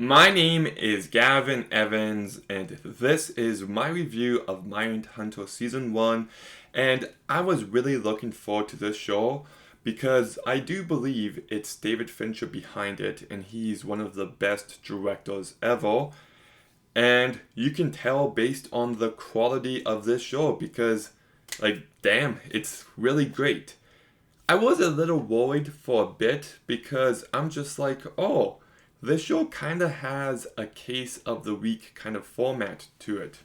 My name is Gavin Evans, and this is my review of Mindhunter Season 1. And I was really looking forward to this show because I do believe it's David Fincher behind it, and he's one of the best directors ever. And you can tell based on the quality of this show because, damn, it's really great. I was a little worried for a bit because I'm just like, oh, this show kind of has a case of the week kind of format to it.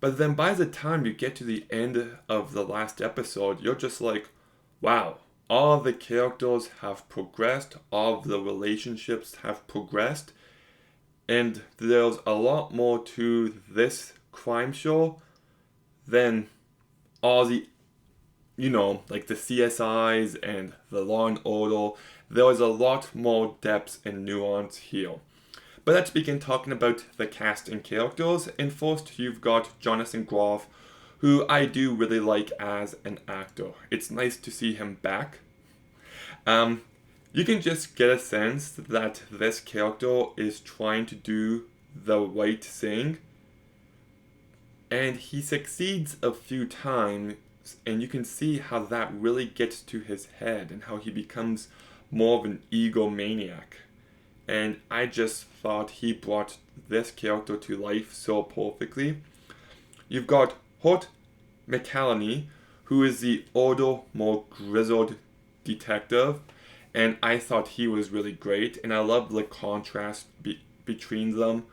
But then by the time you get to the end of the last episode, you're just like, wow, all the characters have progressed, all of the relationships have progressed, and there's a lot more to this crime show than all the like the CSIs and the Law and Order. There is a lot more depth and nuance here. But let's begin talking about the cast and characters. And first, you've got Jonathan Groff, who I do really like as an actor. It's nice to see him back. Um, you can just get a sense that this character is trying to do the right thing, and he succeeds a few times, and you can see how that really gets to his head and how he becomes more of an egomaniac. And I just thought he brought this character to life so perfectly. You've got Hort McCallany, who is the older, more grizzled detective, and I thought he was really great, and I love the contrast between them.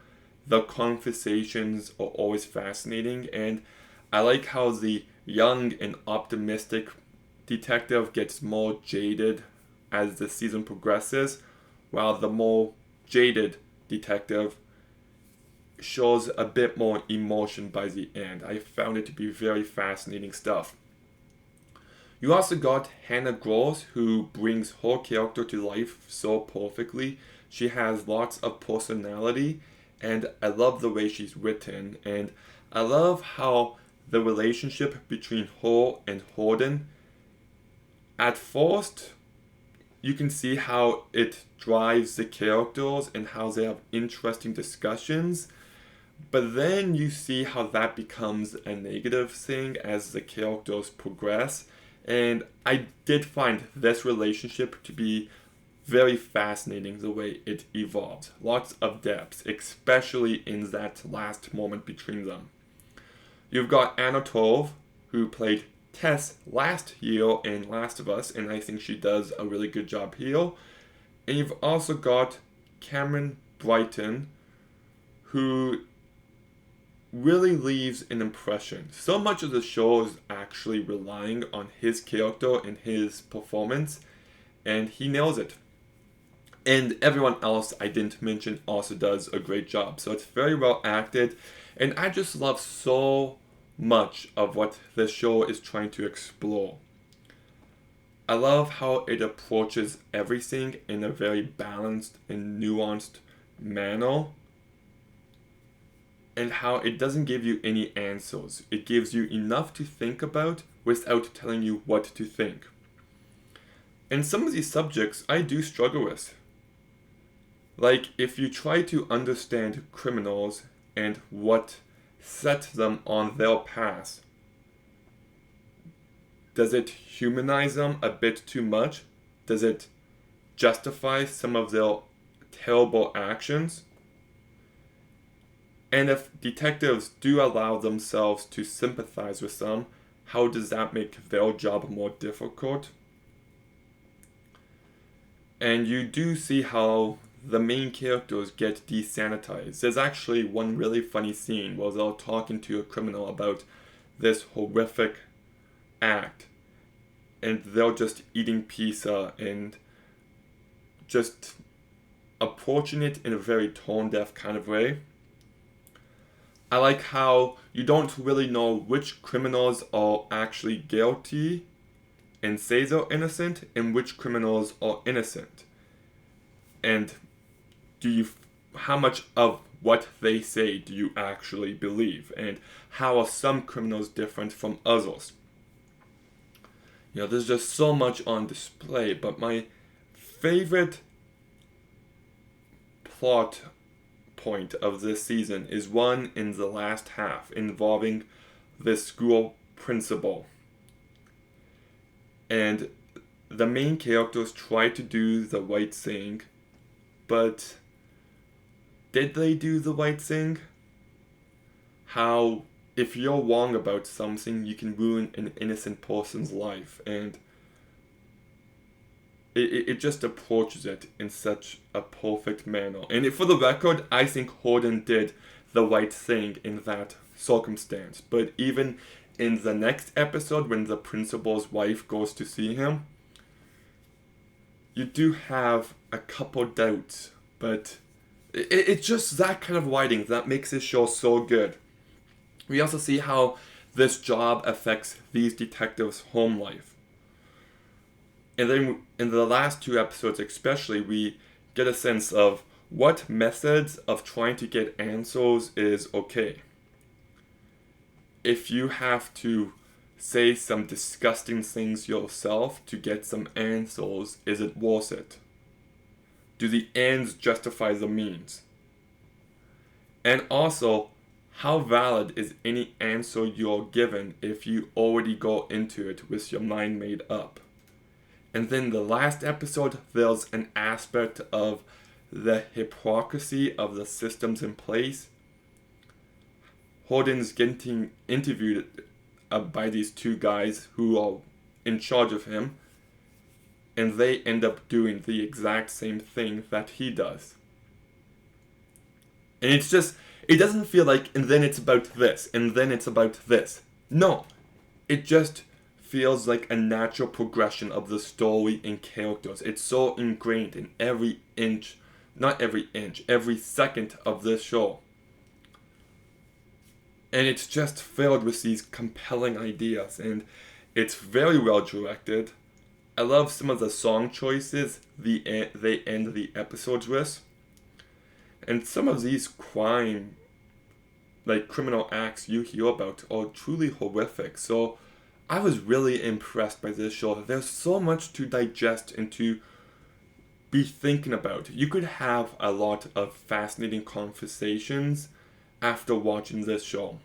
The conversations are always fascinating, and I like how the young and optimistic detective gets more jaded as the season progresses, while the more jaded detective shows a bit more emotion by the end. I found it to be very fascinating stuff. You also got Hannah Gross, who brings her character to life so perfectly. She has lots of personality, and I love the way she's written, and I love how the relationship between her and Holden, at first, you can see how it drives the characters and how they have interesting discussions, but then you see how that becomes a negative thing as the characters progress. And I did find this relationship to be very fascinating the way it evolved. Lots of depth, especially in that last moment between them. You've got Anna Torv, who played Tess last year in Last of Us, and I think she does a really good job here. And you've also got Cameron Brighton, who really leaves an impression. So much of the show is actually relying on his character and his performance, and he nails it. And everyone else I didn't mention also does a great job. So it's very well acted, and I just love so much of what this show is trying to explore. I love how it approaches everything in a very balanced and nuanced manner, and how it doesn't give you any answers. It gives you enough to think about without telling you what to think. And some of these subjects I do struggle with. Like, if you try to understand criminals and what set them on their path, does it humanize them a bit too much? Does it justify some of their terrible actions? And if detectives do allow themselves to sympathize with them, how does that make their job more difficult? And you do see how the main characters get desanitized. There's actually one really funny scene where they're talking to a criminal about this horrific act, and they're just eating pizza and just approaching it in a very tone-deaf kind of way. I like how you don't really know which criminals are actually guilty and say they're innocent and which criminals are innocent. And how much of what they say do you actually believe? And how are some criminals different from others? There's just so much on display, but my favorite plot point of this season is one in the last half involving this school principal. And the main characters try to do the right thing, but did they do the right thing? How if you're wrong about something, you can ruin an innocent person's life, and it just approaches it in such a perfect manner. And for the record, I think Holden did the right thing in that circumstance. But even in the next episode, when the principal's wife goes to see him, you do have a couple doubts, but it's just that kind of writing that makes this show so good. We also see how this job affects these detectives' home life. And then in the last two episodes especially, we get a sense of what methods of trying to get answers is okay. If you have to say some disgusting things yourself to get some answers, is it worth it? Do the ends justify the means? And also, how valid is any answer you're given if you already go into it with your mind made up? And then the last episode, there's an aspect of the hypocrisy of the systems in place. Holden's getting interviewed by these two guys who are in charge of him, and they end up doing the exact same thing that he does. And it's just, it doesn't feel like, and then it's about this, and then it's about this. No, it just feels like a natural progression of the story and characters. It's so ingrained in every inch, not every inch, every second of this show. And it's just filled with these compelling ideas, and it's very well directed. I love some of the song choices they end the episodes with. And some of these criminal acts you hear about are truly horrific. So I was really impressed by this show. There's so much to digest and to be thinking about. You could have a lot of fascinating conversations after watching this show.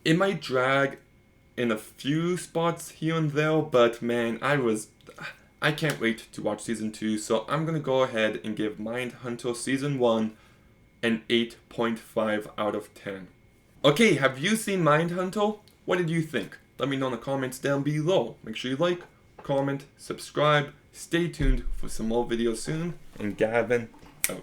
It might drag in a few spots here and there, but man, I can't wait to watch season 2, so I'm gonna go ahead and give Mindhunter season 1 an 8.5 out of 10. Okay, have you seen Mindhunter? What did you think? Let me know in the comments down below. Make sure you like, comment, subscribe, stay tuned for some more videos soon, and Gavin